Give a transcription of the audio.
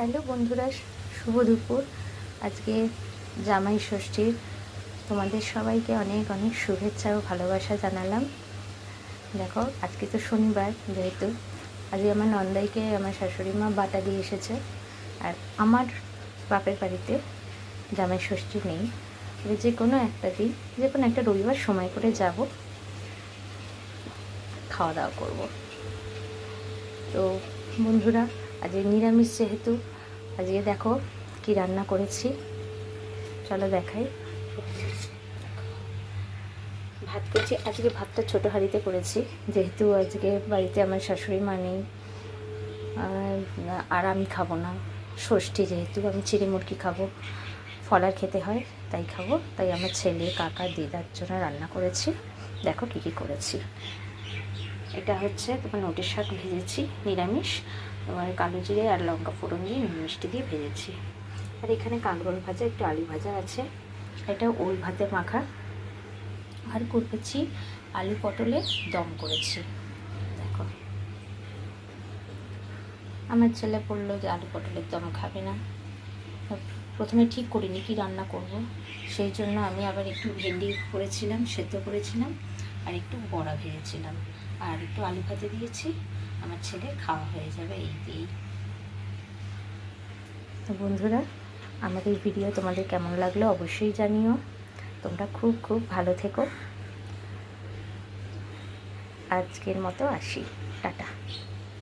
Hello বন্ধুরা, শুভ দুপুর। আজকে জামাই ষষ্ঠীর তোমাদের সবাইকে অনেক অনেক শুভেচ্ছা ও ভালোবাসা জানালাম। দেখো, আজকে তো শনিবার, যেহেতু আজকে আমার নন্দাইকে আমার শাশুড়ি মা বাটা দিয়ে এসেছে। আর আমার বাপের বাড়িতে জামাই ষষ্ঠী নেই, তবে যে কোনো একটা দিন, যে কোনো একটা রবিবার সময় করে যাব, খাওয়া দাওয়া করব। তো বন্ধুরা, আজকে নিরামিষ, যেহেতু আজকে দেখো কি রান্না করেছি, চলো দেখাই। ভাত করেছি, আজকে ভাতটা ছোটো হাঁড়িতে করেছি, যেহেতু আজকে বাড়িতে আমার শাশুড়ি মা নেই আর আমি খাবো না। ষষ্ঠী যেহেতু, আমি চিড়ে মুরগি খাবো, ফলার খেতে হয়, তাই খাবো। তাই আমার ছেলে, কাকা, দিদার জন্য রান্না করেছি। দেখো কী কী করেছি। এটা হচ্ছে তোমার নোটের শাক ভেজেছি, নিরামিষ, তোমার কালো জিরে আর লঙ্কা ফোড়ন দিয়ে নুন মিষ্টি দিয়ে ভেজেছি। আর এখানে কাঁকরোল ভাজা, একটু আলু ভাজা আছে। এটা ওল ভাতে মাখা। আর করেছি আলু পটলের দম করেছি। দেখো, আমার ছেলে বললো যে আলু পটলের দম খাবে না। প্রথমে ঠিক করিনি কি রান্না করব, সেই জন্য আমি আবার একটু ভেন্ডি করেছিলাম, সেদ্ধ করেছিলাম, আর একটু বড়া ভেজেছিলাম, আর একটু আলু ভাতে দিয়েছি। আমার ছেলে খাওয়া হয়ে যাবে এই দিয়েই। তো বন্ধুরা, আমার এই ভিডিও তোমাদের কেমন লাগলো অবশ্যই জানিও। তোমরা খুব খুব ভালো থেকো। আজকের মতো আসি, টাটা।